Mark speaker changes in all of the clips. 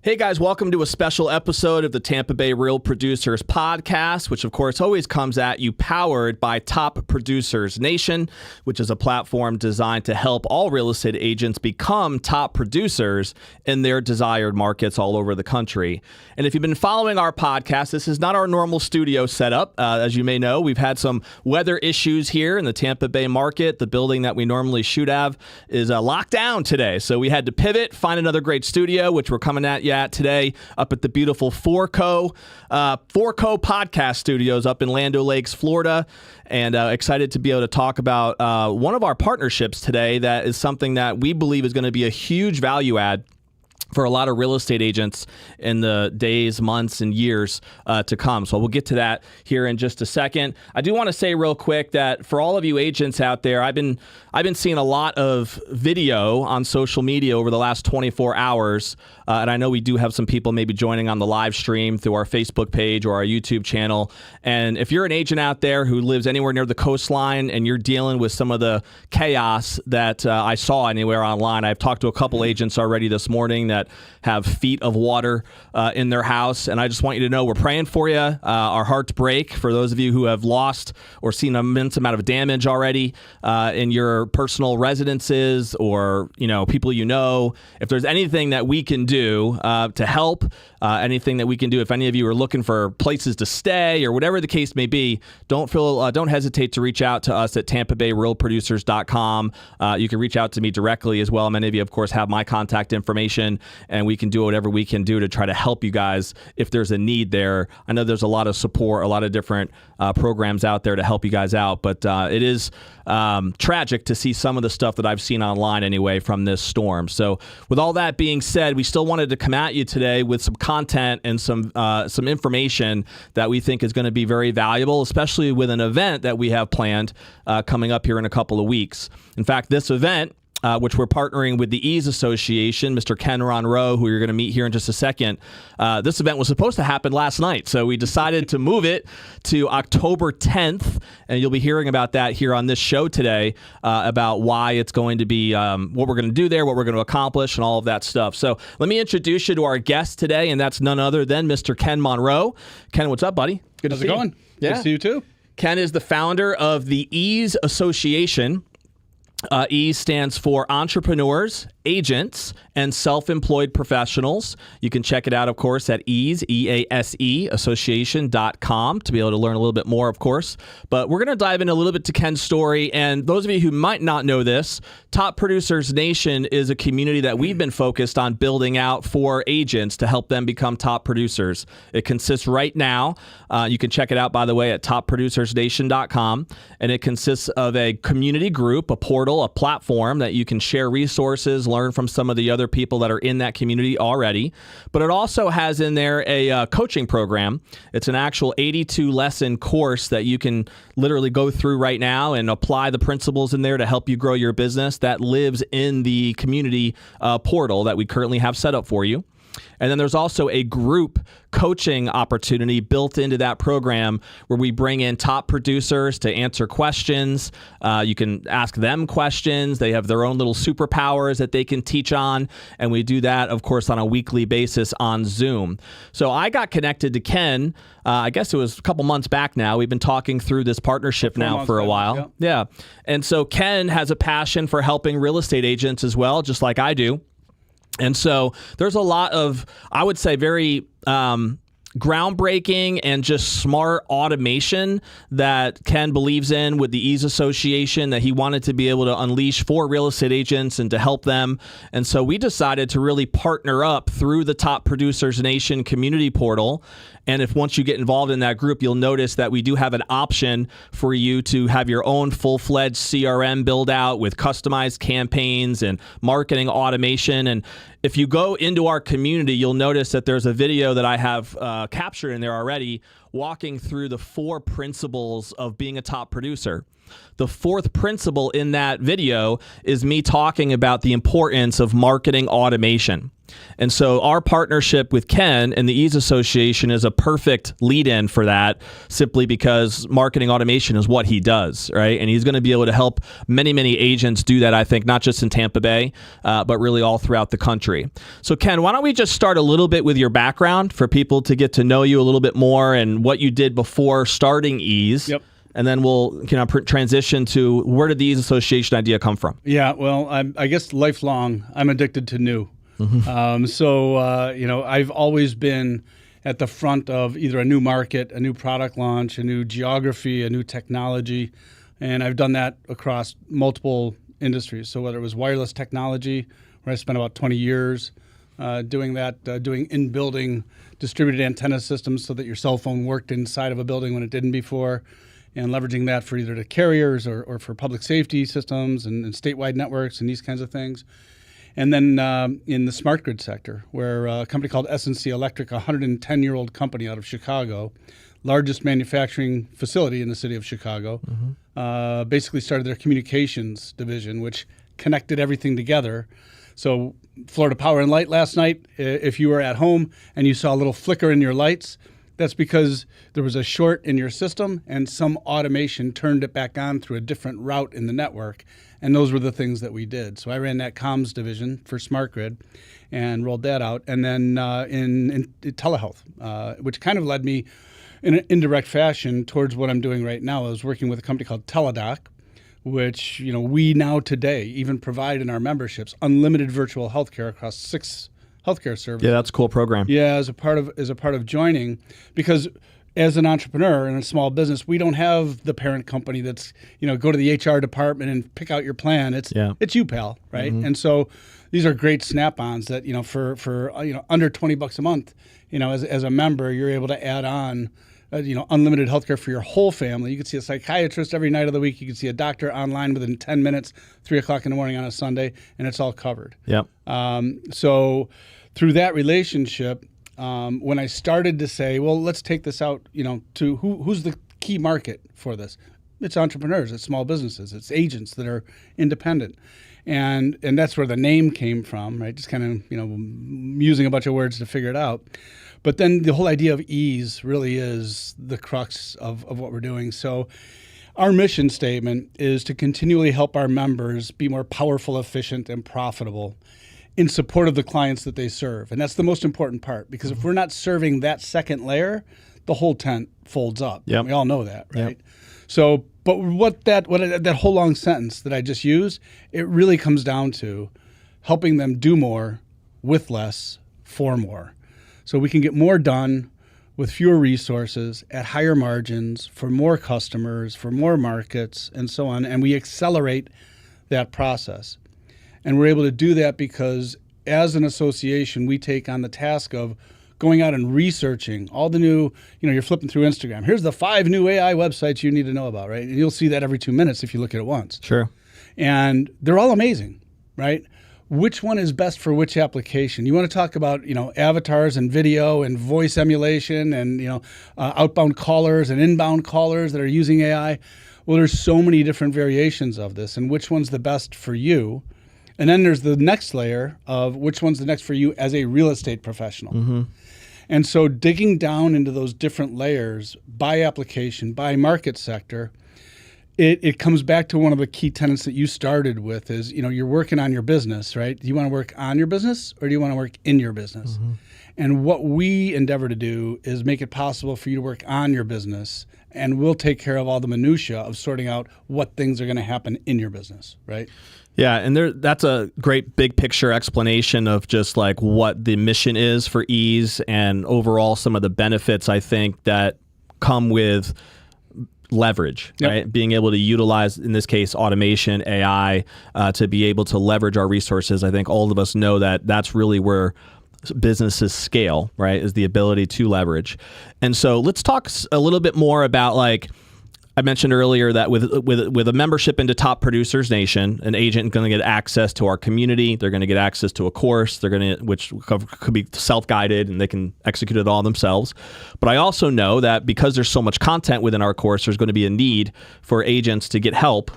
Speaker 1: Hey guys, welcome to a special episode of the Tampa Bay Real Producers Podcast, which of course always comes at you powered by Top Producers Nation, which is a platform designed to help all real estate agents become top producers in their desired markets all over the country. And if you've been following our podcast, this is not our normal studio setup. As you may know, we've had some weather issues here in the Tampa Bay market. The building that we normally shoot at is locked down today. So we had to pivot, find another great studio, which we're coming at you today up at the beautiful 𝐷𝐿𝐒 podcast studios up in Land O'Lakes, Florida, and excited to be able to talk about one of our partnerships today that is something that we believe is going to be a huge value add for a lot of real estate agents in the days, months, and years to come. So we'll get to that here in just a second. I do want to say real quick that for all of you agents out there, I've been seeing a lot of video on social media over the last 24 hours, and I know we do have some people maybe joining on the live stream through our Facebook page or our YouTube channel. And if you're an agent out there who lives anywhere near the coastline and you're dealing with some of the chaos that I saw anywhere online, I've talked to a couple agents already this morning that have feet of water in their house. And I just want you to know we're praying for you. Our hearts break for those of you who have lost or seen an immense amount of damage already in your personal residences or, people you know. If there's anything that we can do to help, anything that we can do, if any of you are looking for places to stay or whatever the case may be, don't hesitate to reach out to us at TampaBayRealProducers.com. You can reach out to me directly as well. Many of you, of course, have my contact information, and we can do whatever we can do to try to help you guys if there's a need there. I know there's a lot of support, a lot of different programs out there to help you guys out, but it is tragic to see some of the stuff that I've seen online anyway from this storm. So with all that being said, we still wanted to come at you today with some content and some information that we think is going to be very valuable, especially with an event that we have planned coming up here in a couple of weeks. In fact, this event, which we're partnering with the 𝐒𝐻 Association, Mr. Ken Monro, who you're going to meet here in just a second. This event was supposed to happen last night, so we decided to move it to October 10th, and you'll be hearing about that here on this show today, about why it's going to be, what we're going to do there, what we're going to accomplish, and all of that stuff. So let me introduce you to our guest today, and that's none other than Mr. Ken Monro. Ken, what's up, buddy?
Speaker 2: Good to see you. How's it going?
Speaker 1: Yeah.
Speaker 2: Good to see you, too.
Speaker 1: Ken is the founder of the 𝐒𝐻 Association. 𝐒𝐻 stands for Entrepreneurs, Agents, and Self-Employed Professionals. You can check it out, of course, at 𝐒𝐻, EASE, association.com to be able to learn a little bit more, of course. But we're going to dive in a little bit to Ken's story. And those of you who might not know this, Top Producers Nation is a community that we've been focused on building out for agents to help them become top producers. It consists right now, you can check it out, by the way, at topproducersnation.com. And it consists of a community group, a portal, a platform that you can share resources, learn from some of the other people that are in that community already. But it also has in there a coaching program. It's an actual 82-lesson course that you can literally go through right now and apply the principles in there to help you grow your business that lives in the community portal that we currently have set up for you. And then there's also a group coaching opportunity built into that program where we bring in top producers to answer questions. You can ask them questions. They have their own little superpowers that they can teach on. And we do that, of course, on a weekly basis on Zoom. So I got connected to Ken. I guess it was a couple months back now. We've been talking through this partnership now for a while. Yeah. And so Ken has a passion for helping real estate agents as well, just like I do. And so there's a lot of, I would say, very groundbreaking and just smart automation that Ken believes in with the 𝐒𝐻 Association that he wanted to be able to unleash for real estate agents and to help them. And so we decided to really partner up through the Top Producers Nation community portal. And if once you get involved in that group, you'll notice that we do have an option for you to have your own full-fledged CRM build out with customized campaigns and marketing automation. And if you go into our community, you'll notice that there's a video that I have captured in there already walking through the 4 principles of being a top producer. The fourth principle in that video is me talking about the importance of marketing automation. And so our partnership with Ken and the 𝐸 Association is a perfect lead-in for that, simply because marketing automation is what he does, right? And he's going to be able to help many, many agents do that, I think, not just in Tampa Bay, but really all throughout the country. So Ken, why don't we just start a little bit with your background for people to get to know you a little bit more and what you did before starting 𝐸.
Speaker 2: Yep.
Speaker 1: And then we'll transition to where did the 𝐸 Association idea come from?
Speaker 2: Yeah, well, I guess lifelong, I'm addicted to new. I've always been at the front of either a new market, a new product launch, a new geography, a new technology, and I've done that across multiple industries. So whether it was wireless technology, where I spent about 20 years doing that, doing in-building distributed antenna systems so that your cell phone worked inside of a building when it didn't before, and leveraging that for either the carriers or for public safety systems and statewide networks and these kinds of things. And then in the smart grid sector, where a company called S&C Electric, a 110-year-old company out of Chicago, largest manufacturing facility in the city of Chicago, basically started their communications division, which connected everything together. So Florida Power and Light last night, if you were at home and you saw a little flicker in your lights, that's because there was a short in your system and some automation turned it back on through a different route in the network. And those were the things that we did. So I ran that comms division for smart grid and rolled that out. And then in telehealth, which kind of led me in an indirect fashion towards what I'm doing right now. I was working with a company called Teladoc, which we now today even provide in our memberships unlimited virtual healthcare across 6 healthcare services.
Speaker 1: Yeah, that's a cool program.
Speaker 2: Yeah, as a part of joining, because as an entrepreneur in a small business, we don't have the parent company that's go to the HR department and pick out your plan. It's you, pal, right? And so these are great snap-ons that for under $20 a month, as a member, you're able to add on unlimited healthcare for your whole family. You can see a psychiatrist every night of the week. You can see a doctor online within 10 minutes, 3 o'clock in the morning on a Sunday, and it's all covered.
Speaker 1: Yep.
Speaker 2: So through that relationship, when I started to say, well, let's take this out, to who's the key market for this? It's entrepreneurs, it's small businesses, it's agents that are independent. And that's where the name came from, right? Just kind of, using a bunch of words to figure it out. But then the whole idea of 𝐸 really is the crux of what we're doing. So our mission statement is to continually help our members be more powerful, efficient, and profitable in support of the clients that they serve. And that's the most important part, because if we're not serving that second layer, the whole tent folds up.
Speaker 1: Yep.
Speaker 2: We all know that, right? Yep. So, but what that whole long sentence that I just used, it really comes down to helping them do more with less for more. So we can get more done with fewer resources at higher margins for more customers, for more markets, and so on. And we accelerate that process. And we're able to do that because as an association, we take on the task of going out and researching all the new, you're flipping through Instagram. Here's the 5 new AI websites you need to know about, right? And you'll see that every 2 minutes if you look at it once.
Speaker 1: Sure.
Speaker 2: And they're all amazing, right? Which one is best for which application? You want to talk about, avatars and video and voice emulation and, outbound callers and inbound callers that are using AI. Well, there's so many different variations of this, and which one's the best for you? And then there's the next layer of which one's the next for you as a real estate professional. And so digging down into those different layers by application, by market sector, it comes back to one of the key tenets that you started with is, you're working on your business, right? Do you want to work on your business or do you want to work in your business? And what we endeavor to do is make it possible for you to work on your business, and we'll take care of all the minutia of sorting out what things are going to happen in your business, right?
Speaker 1: Yeah, and that's a great big picture explanation of just like what the mission is for 𝐸 and overall some of the benefits I think that come with leverage, right? Being able to utilize, in this case, automation, AI, to be able to leverage our resources. I think all of us know that that's really where businesses scale, right? Is the ability to leverage. And so let's talk a little bit more about I mentioned earlier that with a membership into Top Producers Nation, an agent is going to get access to our community. They're going to get access to a course. Which could be self-guided, and they can execute it all themselves. But I also know that because there's so much content within our course, there's going to be a need for agents to get help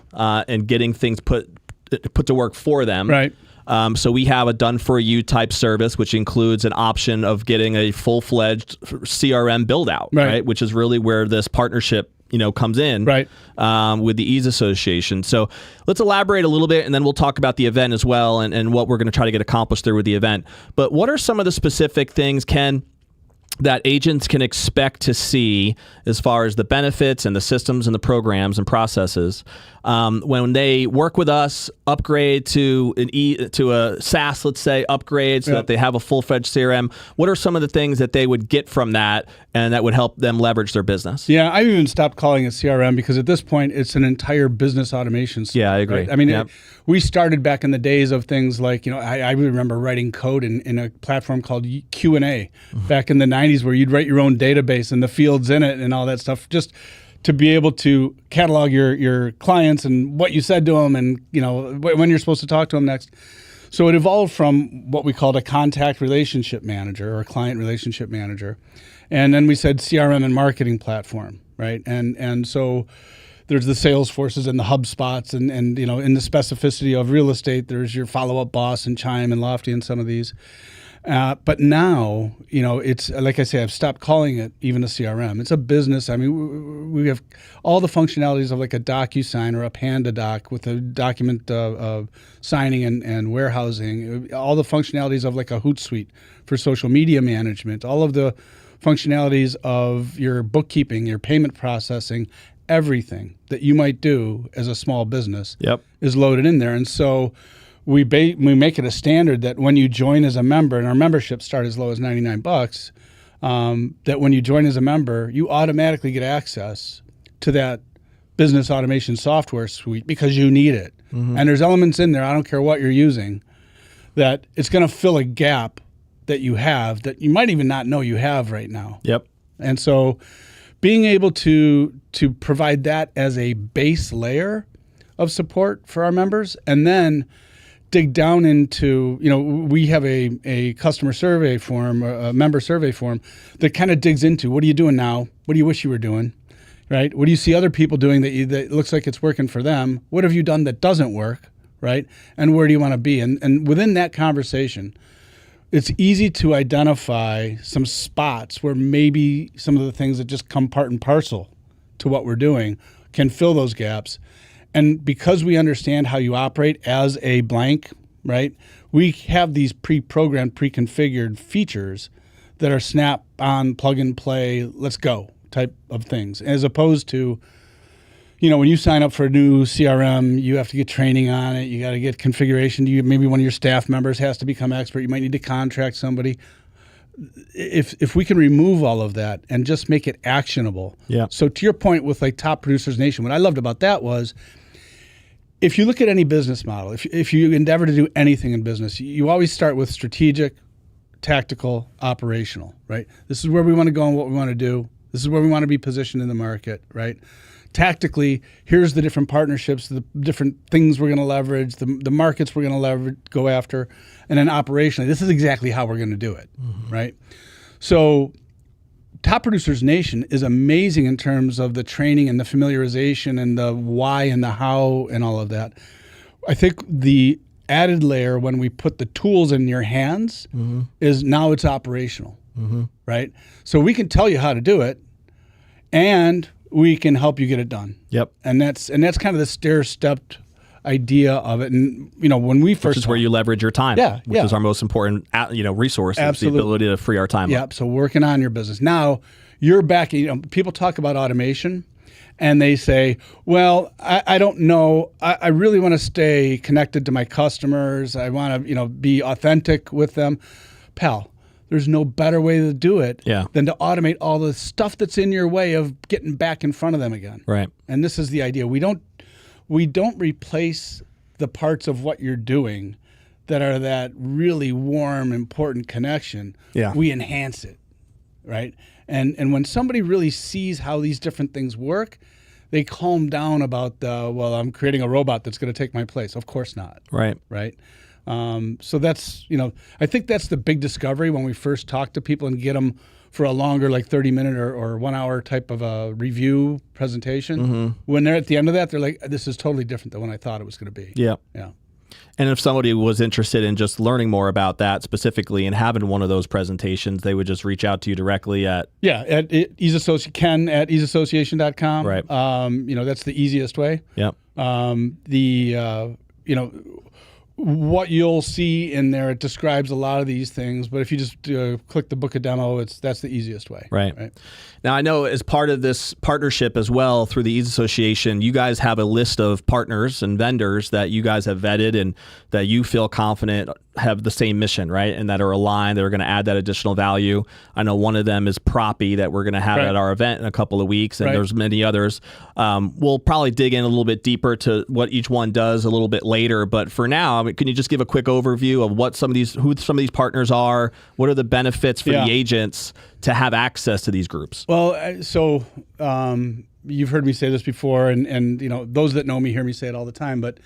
Speaker 1: in getting things put to work for them.
Speaker 2: Right.
Speaker 1: So we have a done-for-you type service, which includes an option of getting a full-fledged CRM build-out, right? Which is really where this partnership comes in,
Speaker 2: right,
Speaker 1: with the 𝐸 Association. So let's elaborate a little bit, and then we'll talk about the event as well, and what we're going to try to get accomplished there with the event. But what are some of the specific things, Ken, that agents can expect to see as far as the benefits and the systems and the programs and processes when they work with us, upgrade to a SaaS, let's say, upgrade so that they have a full-fledged CRM? What are some of the things that they would get from that and that would help them leverage their business?
Speaker 2: Yeah, I even stopped calling it CRM because at this point it's an entire business automation suite.
Speaker 1: Yeah, I agree.
Speaker 2: Right? I mean, we started back in the days of things like, I remember writing code in a platform called Q&A back in the 90s, where you'd write your own database and the fields in it and all that stuff, just to be able to catalog your clients and what you said to them, and when you're supposed to talk to them next. So it evolved from what we called a contact relationship manager or a client relationship manager, and then we said CRM and marketing platform, right? And so there's the Salesforces and the HubSpots, and in the specificity of real estate, there's your Follow-Up Boss and Chime and Lofty and some of these. But now, it's like I say, I've stopped calling it even a CRM. It's a business. I mean, we have all the functionalities of like a DocuSign or a PandaDoc with a document signing and warehousing, all the functionalities of like a Hootsuite for social media management, all of the functionalities of your bookkeeping, your payment processing, everything that you might do as a small business is loaded in there. And so we make it a standard that when you join as a member, and our memberships start as low as $99, that when you join as a member, you automatically get access to that business automation software suite because you need it. Mm-hmm. And there's elements in there, I don't care what you're using, that it's going to fill a gap that you have that you might even not know you have right now.
Speaker 1: Yep.
Speaker 2: And so being able to provide that as a base layer of support for our members, and then dig down into, we have a customer survey form, a member survey form that kind of digs into, what are you doing now? What do you wish you were doing, right? What do you see other people doing that looks like it's working for them? What have you done that doesn't work, right? And where do you want to be? And within that conversation, it's easy to identify some spots where maybe some of the things that just come part and parcel to what we're doing can fill those gaps. And because we understand how you operate as a blank, right, we have these pre-programmed, pre-configured features that are snap-on, plug-and-play, let's go type of things, as opposed to, when you sign up for a new CRM, you have to get training on it, you got to get configuration, maybe one of your staff members has to become expert, you might need to contract somebody. If we can remove all of that and just make it actionable. Yeah. So to your point with like Top Producers Nation, what I loved about that was, if you look at any business model, if you endeavor to do anything in business, you always start with strategic, tactical, operational, right? This is where we want to go and what we want to do. This is where we want to be positioned in the market, right? Tactically, here's the different partnerships, the different things we're going to leverage, the markets we're going to go after. And then operationally, this is exactly how we're going to do it, right? So Top Producers Nation is amazing in terms of the training and the familiarization and the why and the how and all of that. I think the added layer when we put the tools in your hands is now it's operational, right? So we can tell you how to do it, and we can help you get it done. Yep. And that's kind of the stair-stepped idea of it. And when we first,
Speaker 1: which is where you leverage your time, which is our most important resource. Absolutely. Is the ability to free our time up.
Speaker 2: So working on your business now, you're back. People talk about automation, and they say, "Well, I don't know. I really want to stay connected to my customers. I want to be authentic with them, pal." There's no better way to do it than to automate all the stuff that's in your way of getting back in front of them again. Right. And this is the idea. We don't replace the parts of what you're doing that are that really warm, important connection. Yeah. We enhance it, right? And when somebody really sees how these different things work, they calm down about, well, I'm creating a robot that's going to take my place. Of course not.
Speaker 1: Right.
Speaker 2: Right. So that's, I think that's the big discovery when we first talk to people and get them for a longer, like 30-minute or 1 hour type of a review presentation. When they're at the end of that, they're like, this is totally different than what I thought it was going to be.
Speaker 1: Yeah.
Speaker 2: Yeah.
Speaker 1: And if somebody was interested in just learning more about that specifically and having one of those presentations, they would just reach out to you directly at...
Speaker 2: Yeah, at Ken at 𝐒association.com.
Speaker 1: Right.
Speaker 2: That's the easiest way.
Speaker 1: Yep.
Speaker 2: What you'll see in there, it describes a lot of these things, but if you just click the book a demo, that's the easiest way.
Speaker 1: Right. Now, I know as part of this partnership as well through the 𝐒association Association, you guys have a list of partners and vendors that you guys have vetted and that you feel confident have the same mission, right? And that are aligned, that are going to add that additional value. I know one of them is Proppy that we're going to have at our event in a couple of weeks, and there's many others. We'll probably dig in a little bit deeper to what each one does a little bit later, but for now, can you just give a quick overview of what who some of these partners are? What are the benefits for the agents to have access to these groups?
Speaker 2: Well, so you've heard me say this before, and those that know me hear me say it all the time, but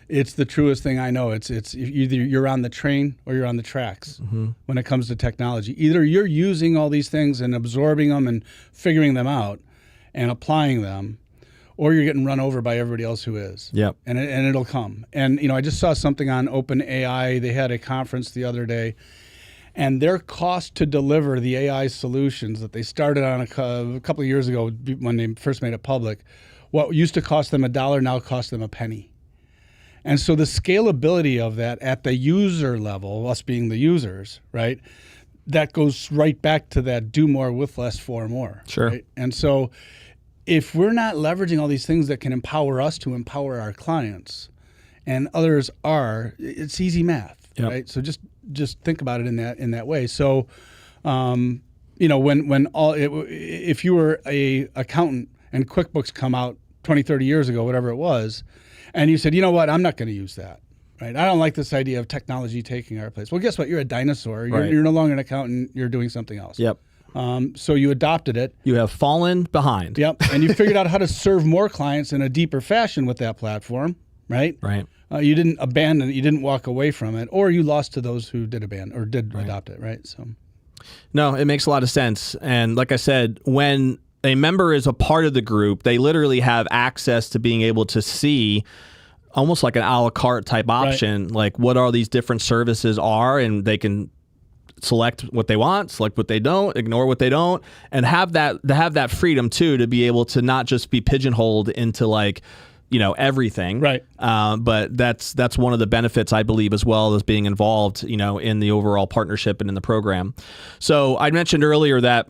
Speaker 2: it's the truest thing I know. It's either you're on the train or you're on the tracks when it comes to technology. Either you're using all these things and absorbing them and figuring them out and applying them, or you're getting run over by everybody else who is.
Speaker 1: Yep.
Speaker 2: And it'll come. And I just saw something on OpenAI. They had a conference the other day, and their cost to deliver the AI solutions that they started on a couple of years ago when they first made it public, what used to cost them $1 now costs them a penny. And so the scalability of that at the user level, us being the users, right, that goes right back to that do more with less for more.
Speaker 1: Sure.
Speaker 2: Right? And so if we're not leveraging all these things that can empower us to empower our clients, and others are, it's easy math, right? So just think about it in that way. So, if you were a accountant and QuickBooks come out 20, 30 years ago, whatever it was, and you said, you know what, I'm not going to use that, right? I don't like this idea of technology taking our place. Well, guess what? You're a dinosaur. You're no longer an accountant. You're doing something else.
Speaker 1: Yep.
Speaker 2: So you adopted it.
Speaker 1: You have fallen behind.
Speaker 2: Yep. And you figured out how to serve more clients in a deeper fashion with that platform, right?
Speaker 1: Right.
Speaker 2: You didn't abandon it. You didn't walk away from it, or you lost to those who did abandon or did adopt it, right? So,
Speaker 1: no, it makes a lot of sense. And like I said, when a member is a part of the group, they literally have access to being able to see almost like an a la carte type option, like what all these different services are, and they can select what they want, select what they don't, ignore what they don't, and have that freedom too to be able to not just be pigeonholed into like, everything.
Speaker 2: Right.
Speaker 1: But that's one of the benefits, I believe, as well as being involved, in the overall partnership and in the program. So I mentioned earlier that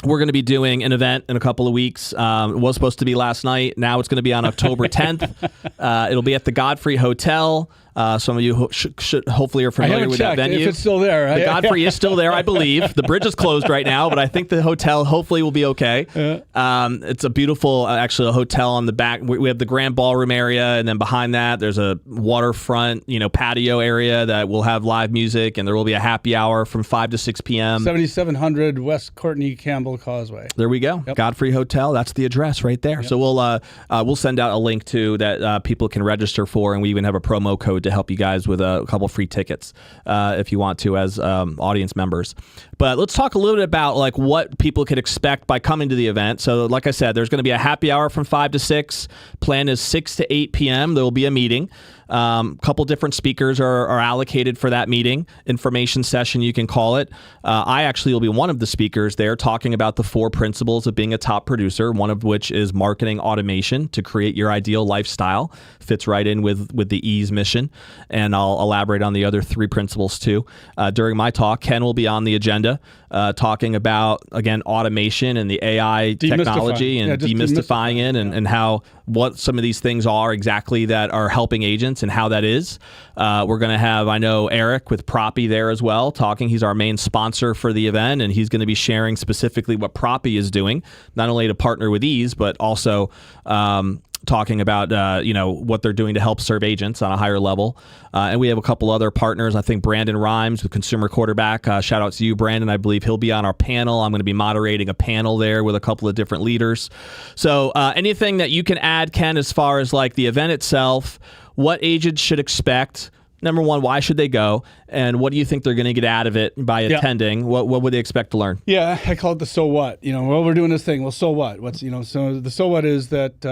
Speaker 1: we're going to be doing an event in a couple of weeks. It was supposed to be last night. Now it's going to be on October 10th. It'll be at the Godfrey Hotel. Some of you should hopefully are familiar with that venue.
Speaker 2: If it's still there.
Speaker 1: The Godfrey is still there, I believe. The bridge is closed right now, but I think the hotel hopefully will be okay. It's a beautiful, actually, a hotel on the back. We have the grand ballroom area, and then behind that, there's a waterfront, patio area that will have live music, and there will be a happy hour from 5 to 6 p.m.
Speaker 2: 7700 West Courtney Campbell Causeway.
Speaker 1: There we go. Yep. Godfrey Hotel. That's the address right there. Yep. So we'll send out a link to that people can register for, and we even have a promo code to help you guys with a couple free tickets if you want to as audience members. But let's talk a little bit about like what people could expect by coming to the event. So like I said, there's going to be a happy hour from 5 to 6. Plan is 6 to 8 p.m. There will be a meeting. Couple different speakers are allocated for that meeting, information session, you can call it. I actually will be one of the speakers there talking about the 4 principles of being a top producer, one of which is marketing automation to create your ideal lifestyle. Fits right in with the 𝐒association mission, and I'll elaborate on the other 3 principles too. During my talk, Ken will be on the agenda talking about, again, automation and the AI technology and demystifying it and how what some of these things are exactly that are helping agents and how that is. We're going to have, I know, Eric with Proppy there as well talking. He's our main sponsor for the event, and he's going to be sharing specifically what Proppy is doing, not only to partner with 𝐒association, but also talking about what they're doing to help serve agents on a higher level. And we have a couple other partners. I think Brandon Rhymes with Consumer Quarterback. Shout out to you, Brandon. I believe he'll be on our panel. I'm going to be moderating a panel there with a couple of different leaders. So anything that you can add, Ken, as far as like the event itself, what agents should expect? Number one, why should they go? And what do you think they're going to get out of it by attending? What would they expect to learn?
Speaker 2: Yeah, I call it the so what. Well, we're doing this thing. Well, so what? So the so what is that,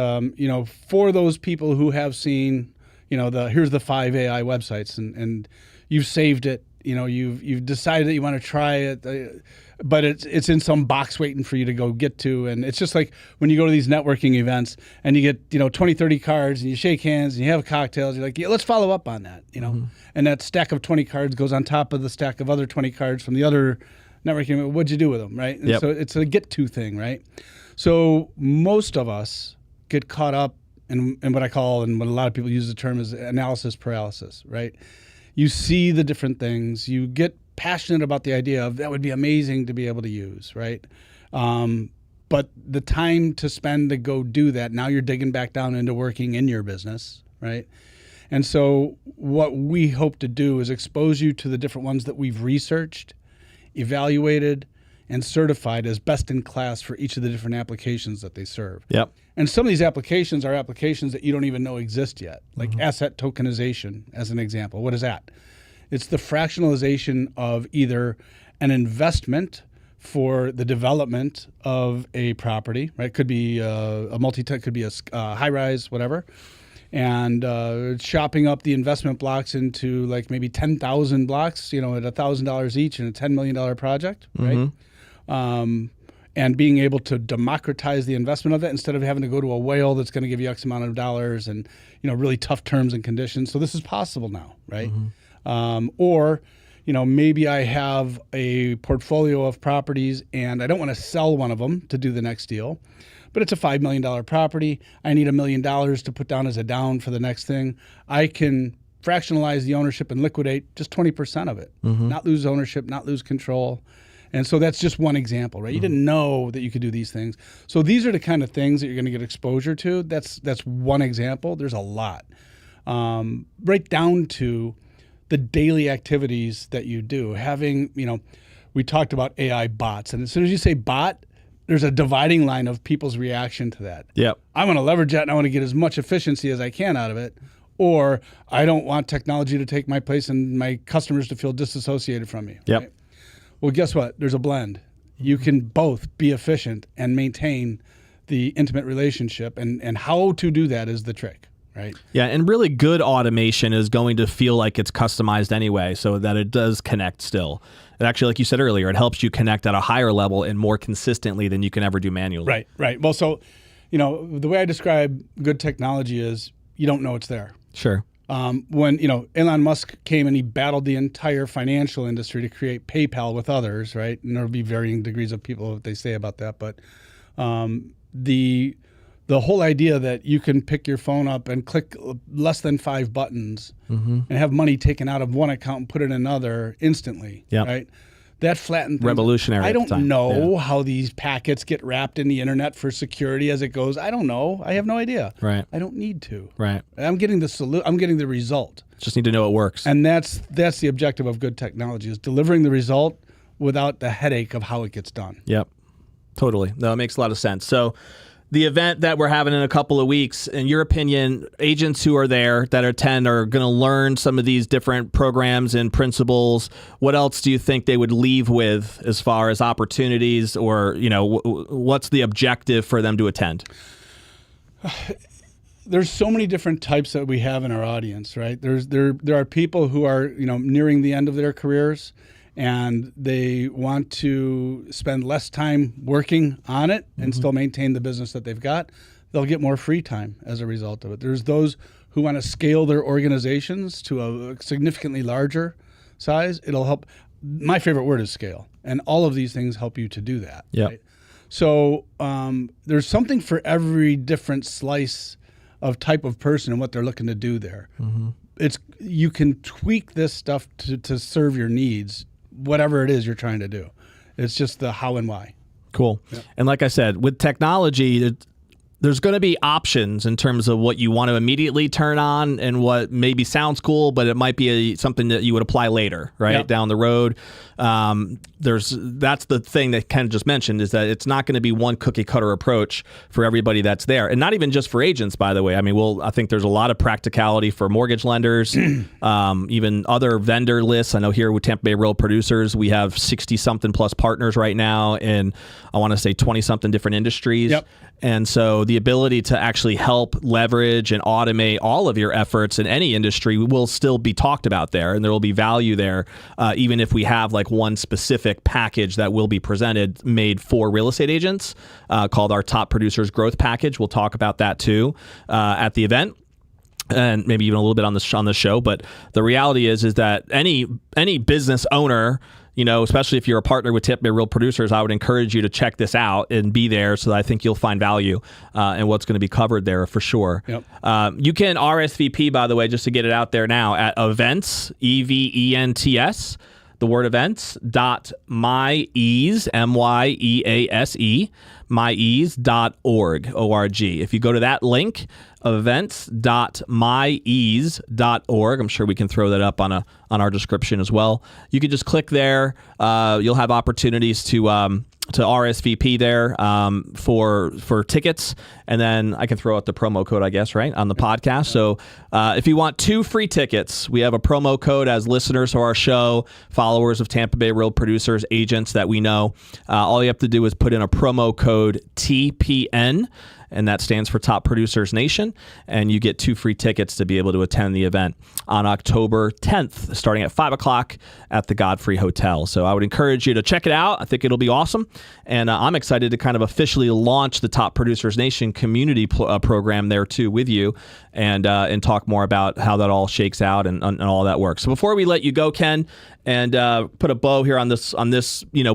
Speaker 2: for those people who have seen, here's the 5 AI websites and you've saved it, you've decided that you want to try it, but it's in some box waiting for you to go get to. And it's just like when you go to these networking events and you get, 20, 30 cards and you shake hands and you have cocktails, you're like, yeah, let's follow up on that, And that stack of 20 cards goes on top of the stack of other 20 cards from the other networking event. What'd you do with them, right? And so it's a get to thing, right? So most of us get caught up in what I call, and what a lot of people use the term is analysis paralysis, right? You see the different things, you get passionate about the idea of that would be amazing to be able to use, right? But the time to spend to go do that, now you're digging back down into working in your business, right? And so what we hope to do is expose you to the different ones that we've researched, evaluated, and certified as best in class for each of the different applications that they serve.
Speaker 1: Yep.
Speaker 2: And some of these applications are applications that you don't even know exist yet, like asset tokenization as an example. What is that? It's the fractionalization of either an investment for the development of a property, right? It could be a multi-tenant, could be a high-rise, whatever, and chopping up the investment blocks into like maybe 10,000 blocks, at $1,000 each in a $10 million project, right? And being able to democratize the investment of that instead of having to go to a whale that's going to give you X amount of dollars and, really tough terms and conditions. So this is possible now, right? Or, maybe I have a portfolio of properties and I don't want to sell one of them to do the next deal, but it's a $5 million property. I need $1 million to put down as a down for the next thing. I can fractionalize the ownership and liquidate just 20% of it, not lose ownership, not lose control. And so that's just one example, right? You didn't know that you could do these things. So these are the kind of things that you're going to get exposure to. That's one example. There's a lot. Right down to the daily activities that you do. Having, we talked about AI bots. And as soon as you say bot, there's a dividing line of people's reaction to that.
Speaker 1: Yep.
Speaker 2: I want to leverage that and I want to get as much efficiency as I can out of it. Or I don't want technology to take my place and my customers to feel disassociated from me.
Speaker 1: Yep.
Speaker 2: Right? Well, guess what? There's a blend. You can both be efficient and maintain the intimate relationship, and how to do that is the trick, right?
Speaker 1: Yeah, and really good automation is going to feel like it's customized anyway, so that it does connect still. And actually, like you said earlier, it helps you connect at a higher level and more consistently than you can ever do manually.
Speaker 2: Right. Well, so, the way I describe good technology is you don't know it's there.
Speaker 1: Sure.
Speaker 2: When Elon Musk came and he battled the entire financial industry to create PayPal with others, right? And there'll be varying degrees of people what they say about that, but the whole idea that you can pick your phone up and click less than 5 buttons and have money taken out of one account and put it in another instantly, right? That flattened things.
Speaker 1: Revolutionary.
Speaker 2: I don't know how these packets get wrapped in the internet for security as it goes. I don't know. I have no idea.
Speaker 1: Right.
Speaker 2: I don't need to.
Speaker 1: Right.
Speaker 2: I'm getting the I'm getting the result.
Speaker 1: Just need to know it works.
Speaker 2: And that's the objective of good technology, is delivering the result without the headache of how it gets done.
Speaker 1: Yep. Totally. No, it makes a lot of sense. So the event that we're having in a couple of weeks, in your opinion, agents who are there that attend are going to learn some of these different programs and principles. What else do you think they would leave with as far as opportunities, or, what's the objective for them to attend?
Speaker 2: There's so many different types that we have in our audience, right? There are people who are, nearing the end of their careers, and they want to spend less time working on it and still maintain the business that they've got. They'll get more free time as a result of it. There's those who want to scale their organizations to a significantly larger size. It'll help. My favorite word is scale, and all of these things help you to do that.
Speaker 1: Yeah.
Speaker 2: Right? So there's something for every different slice of type of person and what they're looking to do there. You can tweak this stuff to serve your needs, whatever it is you're trying to do. It's just the how and why.
Speaker 1: Cool. Yep. And like I said, with technology, there's going to be options in terms of what you want to immediately turn on and what maybe sounds cool, but it might be something that you would apply later, right? Down the road. That's the thing that Ken just mentioned, is that it's not going to be one cookie cutter approach for everybody that's there, and not even just for agents, by the way. I mean, I think there's a lot of practicality for mortgage lenders, even other vendor lists. I know here with Tampa Bay Real Producers, we have 60 something plus partners right now in, I want to say, 20 something different industries.
Speaker 2: Yep.
Speaker 1: And so the ability to actually help leverage and automate all of your efforts in any industry will still be talked about there, and there will be value there, even if we have like one specific package that will be presented made for real estate agents called our Top Producers Growth Package. We'll talk about that too at the event, and maybe even a little bit on the show. But the reality is that any business owner, you know, especially if you're a partner with Tampa Bay Real Producers, I would encourage you to check this out and be there, so that I think you'll find value in what's going to be covered there for sure. Yep. You can RSVP, by the way, just to get it out there now, at events, EVENTS, the word events, .myease, MYEASE, myease.org, O-R-G. If you go to that link, events.myease.org, I'm sure we can throw that up on our description as well. You can just click there. You'll have opportunities to RSVP there for tickets, and then I can throw out the promo code, I guess, right, on the podcast. So if you want 2 free tickets, we have a promo code as listeners to our show, followers of Tampa Bay Real Producers, agents that we know. All you have to do is put in a promo code TPN, and that stands for Top Producers Nation, and you get 2 free tickets to be able to attend the event on October 10th, starting at 5 o'clock at the Godfrey Hotel. So I would encourage you to check it out. I think it'll be awesome, and I'm excited to kind of officially launch the Top Producers Nation community program there too with you, and talk more about how that all shakes out and all that works. So before we let you go, Ken, and put a bow here on this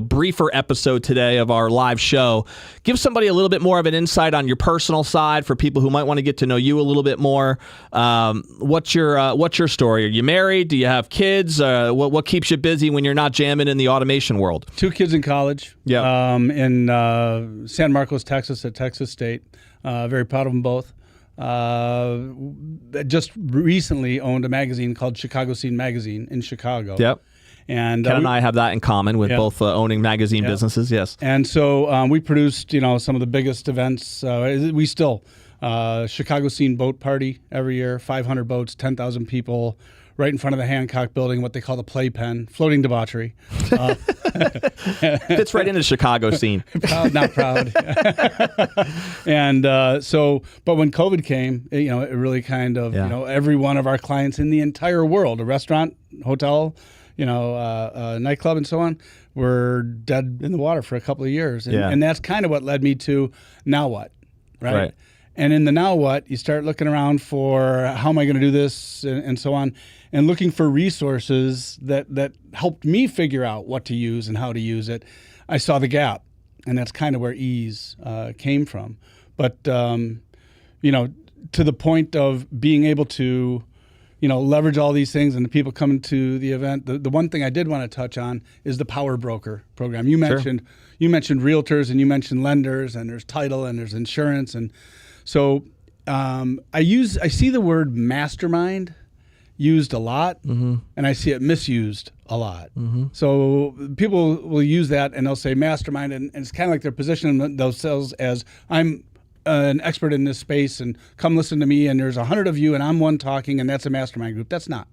Speaker 1: briefer episode today of our live show, give somebody a little bit more of an insight on your personal side for people who might want to get to know you a little bit more. What's your story? Are you married? Do you have kids? What keeps you busy when you're not jamming in the automation world?
Speaker 2: 2 kids in college. Yeah. In San Marcos, Texas, at Texas State. Very proud of them both. Just recently owned a magazine called Chicago Scene Magazine in Chicago. Yep. And
Speaker 1: Ken and I have that in common with both owning magazine businesses. Yes.
Speaker 2: And so we produced, some of the biggest events. We still Chicago Scene Boat Party every year, 500 boats, 10,000 people, right in front of the Hancock Building, what they call the playpen, floating debauchery.
Speaker 1: Fits right into Chicago Scene.
Speaker 2: Proud, not proud. And but when COVID came, it really kind of, every one of our clients in the entire world, a restaurant, hotel, nightclub and so on, were dead in the water for a couple of years. And that's kind of what led me to now what, right? And in the now what, you start looking around for how am I going to do this and so on, and looking for resources that helped me figure out what to use and how to use it. I saw the gap, and that's kind of where ease came from. But, to the point of being able to leverage all these things and the people coming to the event. The one thing I did want to touch on is the Power Broker program. You mentioned realtors, and you mentioned lenders, and there's title, and there's insurance, and so I see the word mastermind used a lot, and I see it misused a lot. So people will use that, and they'll say mastermind, and it's kind of like they're positioning themselves as, I'm an expert in this space, and come listen to me, and there's 100 of you, and I'm one talking, and that's a mastermind group. That's not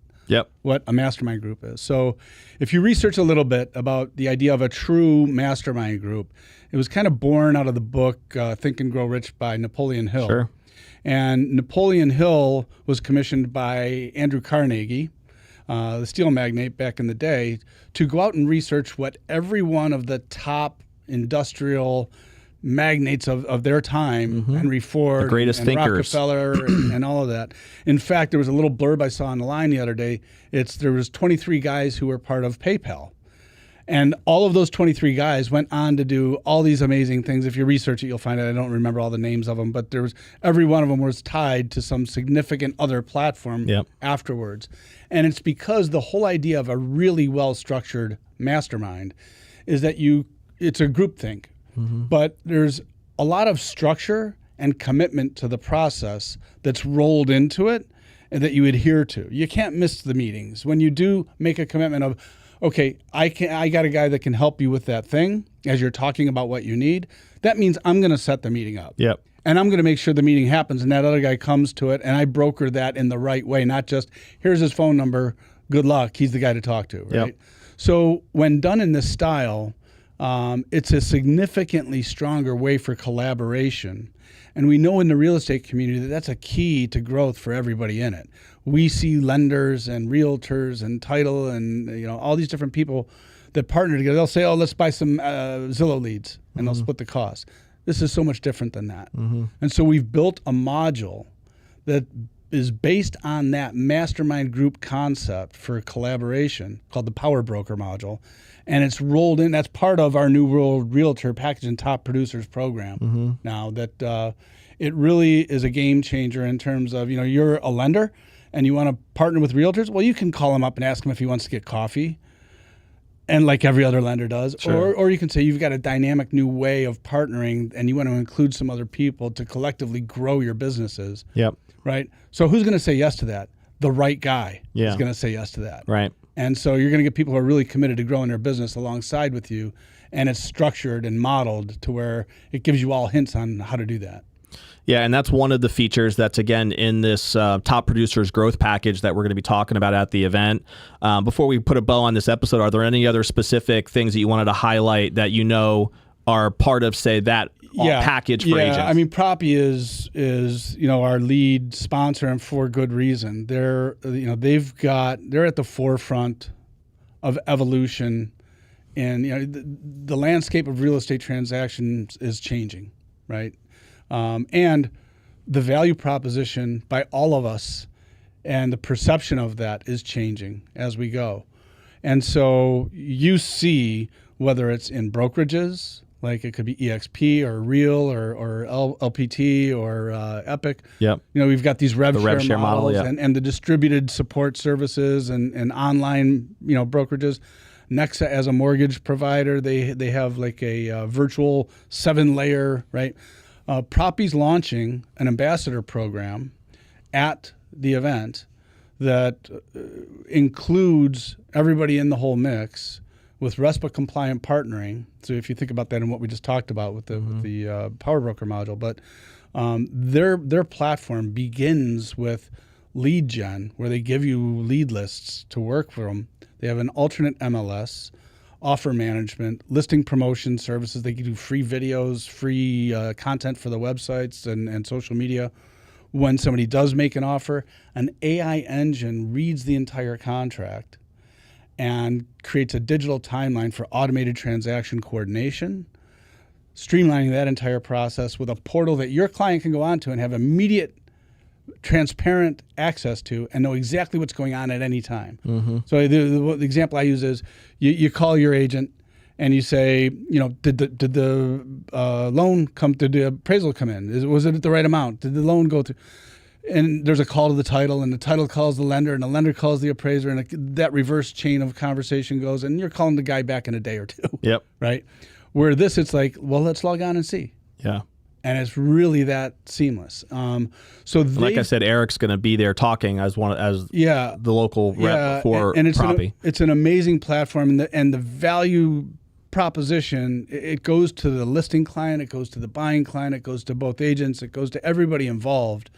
Speaker 2: what a mastermind group is. So if you research a little bit about the idea of a true mastermind group, it was kind of born out of the book Think and Grow Rich by Napoleon Hill. Sure. And Napoleon Hill was commissioned by Andrew Carnegie, the steel magnate back in the day, to go out and research what every one of the top industrial magnates of their time, Henry Ford,
Speaker 1: the greatest thinkers,
Speaker 2: Rockefeller, and all of that. In fact, there was a little blurb I saw on the line the other day. There was 23 guys who were part of PayPal. And all of those 23 guys went on to do all these amazing things. If you research it, you'll find it. I don't remember all the names of them, but every one of them was tied to some significant other platform afterwards. And it's because the whole idea of a really well-structured mastermind is that it's a groupthink, but there's a lot of structure and commitment to the process that's rolled into it and that you adhere to. You can't miss the meetings. When you do make a commitment of, okay, I got a guy that can help you with that thing as you're talking about what you need, that means I'm going to set the meeting up.
Speaker 1: Yep.
Speaker 2: And I'm going to make sure the meeting happens and that other guy comes to it and I broker that in the right way, not just here's his phone number, good luck, he's the guy to talk to, right?
Speaker 1: Yep.
Speaker 2: So when done in this style, it's a significantly stronger way for collaboration. And we know in the real estate community that that's a key to growth for everybody in it. We see lenders and realtors and title and all these different people that partner together. They'll say, oh, let's buy some Zillow leads, and they'll split the cost. This is so much different than that. And so we've built a module that is based on that mastermind group concept for collaboration called the Power Broker module. And it's rolled in. That's part of our New World Realtor Package and Top Producers program now that it really is a game changer in terms of, you're a lender and you want to partner with realtors. Well, you can call him up and ask him if he wants to get coffee. And like every other lender does,
Speaker 1: Sure.
Speaker 2: or you can say you've got a dynamic new way of partnering and you want to include some other people to collectively grow your businesses.
Speaker 1: Yep.
Speaker 2: Right? So who's going to say yes to that? The right guy
Speaker 1: Yeah.
Speaker 2: is going to say yes to that.
Speaker 1: Right.
Speaker 2: And so you're going to get people who are really committed to growing their business alongside with you, and it's structured and modeled to where it gives you all hints on how to do that.
Speaker 1: Yeah, and that's one of the features that's, again, in this Top Producers Growth Package that we're going to be talking about at the event. Before we put a bow on this episode, are there any other specific things that you wanted to highlight that are part of, say, that package for agents?
Speaker 2: I mean, Proppy is our lead sponsor, and for good reason. They're at the forefront of evolution, and the landscape of real estate transactions is changing, right? And the value proposition by all of us and the perception of that is changing as we go. And so you see, whether it's in brokerages, like it could be EXP or Real or LPT or Epic.
Speaker 1: Yep.
Speaker 2: We've got these rev share models
Speaker 1: model,
Speaker 2: and the distributed support services and online, brokerages. Nexa as a mortgage provider, they have like a virtual 7-layer, right? Proppy's launching an ambassador program at the event that includes everybody in the whole mix with RESPA compliant partnering. So if you think about that and what we just talked about with the Power Broker module, but their platform begins with lead gen, where they give you lead lists to work from. They have an alternate MLS, offer management, listing promotion services. They can do free videos, free content for the websites and social media. When somebody does make an offer, an AI engine reads the entire contract and creates a digital timeline for automated transaction coordination, streamlining that entire process with a portal that your client can go onto and have immediate, transparent access to and know exactly what's going on at any time. So the example I use is you call your agent and you say, did the loan come? Did the appraisal come in? Was it at the right amount? Did the loan go through? And there's a call to the title, and the title calls the lender, and the lender calls the appraiser, and that reverse chain of conversation goes, and you're calling the guy back in a day or two.
Speaker 1: Yep.
Speaker 2: Right? Where this, it's like, well, let's log on and see.
Speaker 1: Yeah.
Speaker 2: And it's really that seamless.
Speaker 1: Like I said, Eric's going to be there talking as the local rep for Proppy.
Speaker 2: It's an amazing platform, and the value proposition, it goes to the listing client, it goes to the buying client, it goes to both agents, it goes to everybody involved.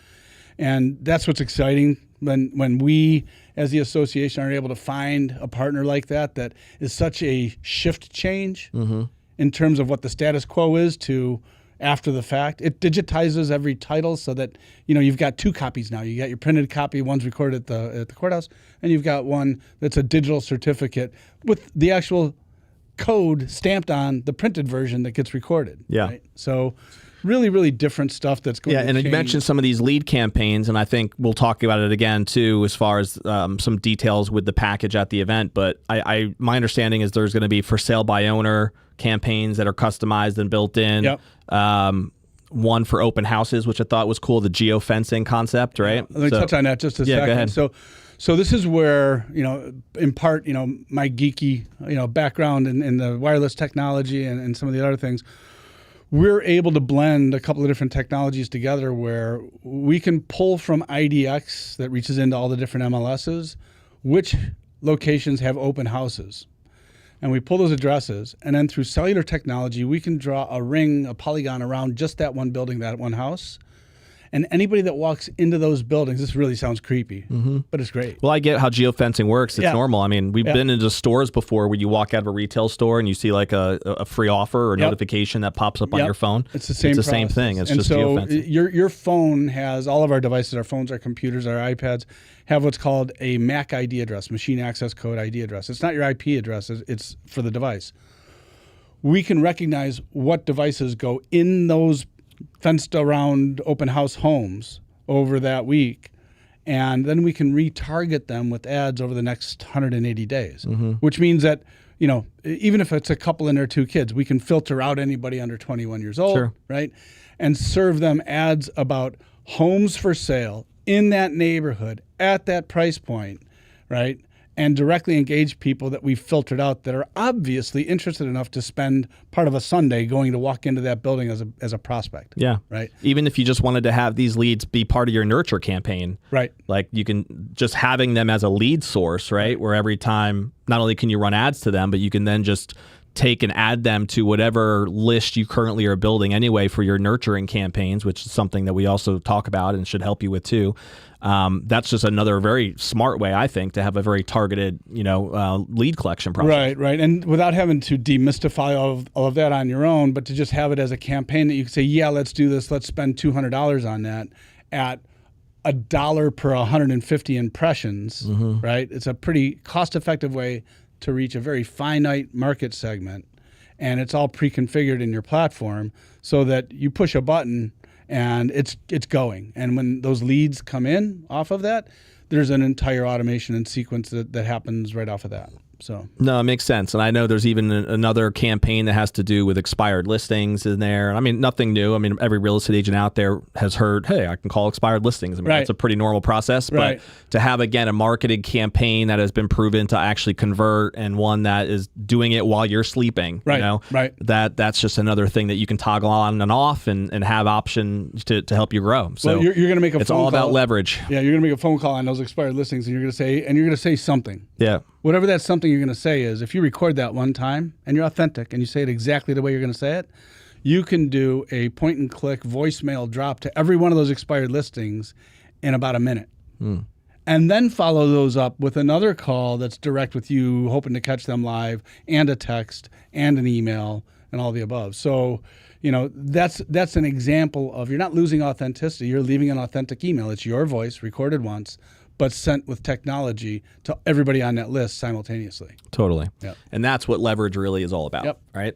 Speaker 2: And that's what's exciting when we, as the association, are able to find a partner like that is such a shift change in terms of what the status quo is to after the fact. It digitizes every title so that you've got 2 copies now. You got your printed copy, one's recorded at the courthouse, and you've got one that's a digital certificate with the actual code stamped on the printed version that gets recorded.
Speaker 1: Yeah.
Speaker 2: Right? So really, really different stuff that's going to change.
Speaker 1: And you mentioned some of these lead campaigns, and I think we'll talk about it again too, as far as some details with the package at the event. But my understanding is there's going to be for sale by owner campaigns that are customized and built in.
Speaker 2: Yep.
Speaker 1: One for open houses, which I thought was cool, the geofencing concept, right?
Speaker 2: Let me touch on that just a second.
Speaker 1: Go ahead.
Speaker 2: So this is where, in part, my geeky, background in the wireless technology and some of the other things. we're able to blend a couple of different technologies together where we can pull from IDX that reaches into all the different MLSs, which locations have open houses. And we pull those addresses, and then through cellular technology, we can draw a ring, a polygon around just that one building, that one house. And anybody that walks into those buildings, this really sounds creepy, but it's great.
Speaker 1: Well, I get how geofencing works. It's normal. I mean, we've been into stores before where you walk out of a retail store and you see like a free offer or notification that pops up on your phone.
Speaker 2: It's the same.
Speaker 1: It's the same thing. It's just geofencing.
Speaker 2: Your phone has all of our devices, our phones, our computers, our iPads, have what's called a MAC ID address, machine access code ID address. It's not your IP address. It's for the device. We can recognize what devices go in those fenced around open house homes over that week, and then we can retarget them with ads over the next 180 days, which means that, you know, even if it's a couple and their 2 kids, we can filter out anybody under 21 years old, right, and serve them ads about homes for sale in that neighborhood at that price point, right, and directly engage people that we've filtered out that are obviously interested enough to spend part of a Sunday going to walk into that building as a prospect.
Speaker 1: Yeah.
Speaker 2: Right.
Speaker 1: Even if you just wanted to have these leads be part of your nurture campaign.
Speaker 2: Right.
Speaker 1: Like you can just having them as a lead source, right? Where every time, not only can you run ads to them, but you can then just take and add them to whatever list you currently are building anyway for your nurturing campaigns, which is something that we also talk about and should help you with too. That's just another very smart way, I think, to have a very targeted, lead collection process.
Speaker 2: Right. And without having to demystify all of that on your own, but to just have it as a campaign that you can say, yeah, let's do this. Let's spend $200 on that at $1 per 150 impressions, right? It's a pretty cost-effective way to reach a very finite market segment, and it's all pre-configured in your platform so that you push a button and it's going. And when those leads come in off of that, there's an entire automation and sequence that happens right off of that. So
Speaker 1: no, it makes sense. And I know there's even another campaign that has to do with expired listings in there. I mean, nothing new. I mean, every real estate agent out there has heard, hey, I can call expired listings. I mean, that's a pretty normal process. But to have, again, a marketed campaign that has been proven to actually convert and one that is doing it while you're sleeping, that's just another thing that you can toggle on and off and have options to help you grow. So
Speaker 2: well, you're going to make a phone call.
Speaker 1: It's all about leverage.
Speaker 2: Yeah, you're going to make a phone call on those expired listings, and you're going to say something.
Speaker 1: Yeah.
Speaker 2: Whatever that something you're going to say is, if you record that one time and you're authentic and you say it exactly the way you're going to say it, you can do a point-and-click voicemail drop to every one of those expired listings in about a minute. And then follow those up with another call that's direct with you, hoping to catch them live, and a text, and an email, and all the above. So, that's an example of, you're not losing authenticity. You're leaving an authentic email. It's your voice, recorded once, but sent with technology to everybody on that list simultaneously.
Speaker 1: Totally.
Speaker 2: Yep.
Speaker 1: And that's what leverage really is all about, right?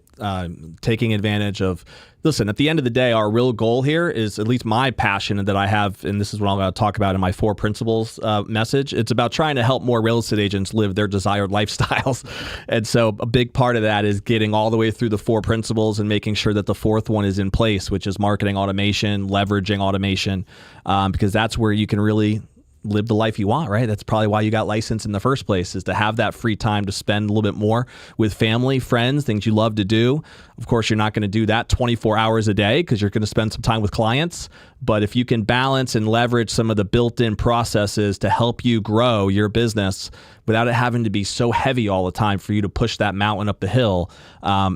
Speaker 1: Taking advantage of, listen, at the end of the day, our real goal here is, at least my passion that I have, and this is what I'm going to talk about in my 4 principles message, it's about trying to help more real estate agents live their desired lifestyles. And so a big part of that is getting all the way through the 4 principles and making sure that the 4th one is in place, which is marketing automation, leveraging automation, because that's where you can really live the life you want, right? That's probably why you got licensed in the first place, is to have that free time to spend a little bit more with family, friends, things you love to do. Of course, you're not going to do that 24 hours a day because you're going to spend some time with clients. But if you can balance and leverage some of the built-in processes to help you grow your business without it having to be so heavy all the time for you to push that mountain up the hill,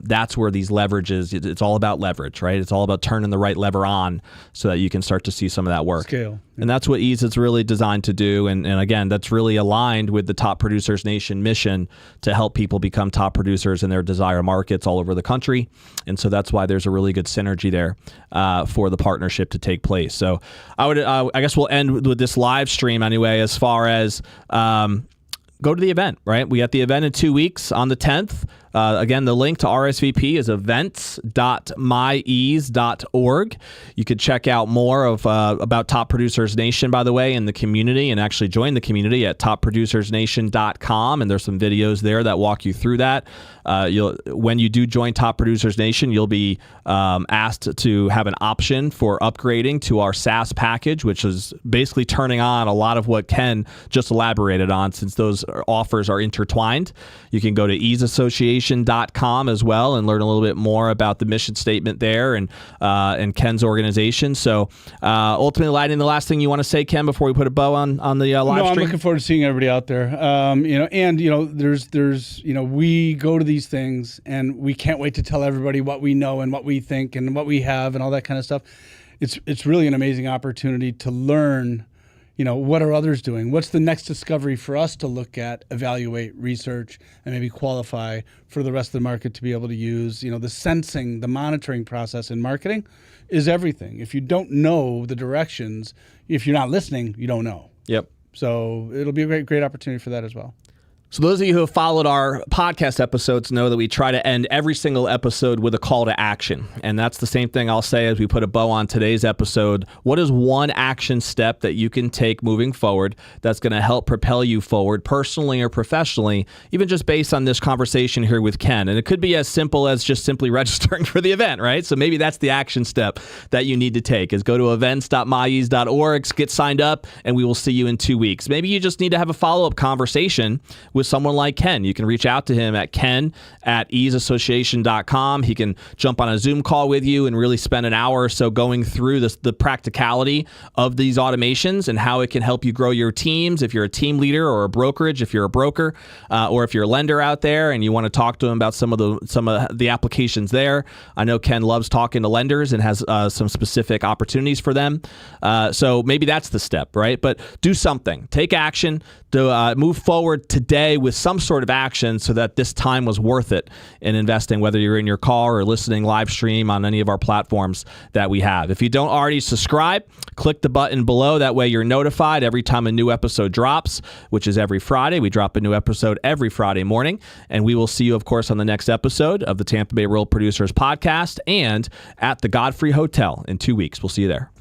Speaker 1: that's where these leverages, it's all about leverage, right? It's all about turning the right lever on so that you can start to see some of that work.
Speaker 2: Scale.
Speaker 1: And that's what 𝐸's is really designed to do. And again, that's really aligned with the Top Producers Nation mission to help people become top producers in their desired markets all over the country. And so that's why there's a really good synergy there for the partnership to take place. So I guess we'll end with this live stream anyway, as far as go to the event, right? We got the event in 2 weeks on the 10th. Again, the link to RSVP is events.myease.org. You could check out more of about Top Producers Nation, by the way, in the community, and actually join the community at topproducersnation.com. And there's some videos there that walk you through that. When you do join Top Producers Nation, you'll be asked to have an option for upgrading to our SaaS package, which is basically turning on a lot of what Ken just elaborated on, since those offers are intertwined. You can go to 𝐸's Association easassociation.com as well and learn a little bit more about the mission statement there and Ken's organization. So ultimately, Lightning, the last thing you want to say, Ken, before we put a bow on the live stream?
Speaker 2: I'm looking forward to seeing everybody out there. There's we go to these things and we can't wait to tell everybody what we know and what we think and what we have and all that kind of stuff. It's really an amazing opportunity to learn, what are others doing? What's the next discovery for us to look at, evaluate, research, and maybe qualify for the rest of the market to be able to use? The sensing, the monitoring process in marketing is everything. If you don't know the directions, if you're not listening, you don't know.
Speaker 1: Yep.
Speaker 2: So it'll be a great opportunity for that as well.
Speaker 1: So those of you who have followed our podcast episodes know that we try to end every single episode with a call to action. And that's the same thing I'll say as we put a bow on today's episode. What is one action step that you can take moving forward that's going to help propel you forward personally or professionally, even just based on this conversation here with Ken? And it could be as simple as just simply registering for the event, right? So maybe that's the action step that you need to take is go to events.myease.org, get signed up, and we will see you in 2 weeks. Maybe you just need to have a follow-up conversation with someone like Ken. You can reach out to him at ken@easassociation.com. He can jump on a Zoom call with you and really spend an hour or so going through the practicality of these automations and how it can help you grow your teams. If you're a team leader or a brokerage, if you're a broker, or if you're a lender out there and you want to talk to him about some of the applications there. I know Ken loves talking to lenders and has some specific opportunities for them. So maybe that's the step, right? But do something. Take action to move forward today with some sort of action so that this time was worth it in investing, whether you're in your car or listening live stream on any of our platforms that we have. If you don't already subscribe, click the button below. That way you're notified every time a new episode drops, which is every Friday. We drop a new episode every Friday morning. And we will see you, of course, on the next episode of the Tampa Bay Real Producers Podcast and at the Godfrey Hotel in 2 weeks. We'll see you there.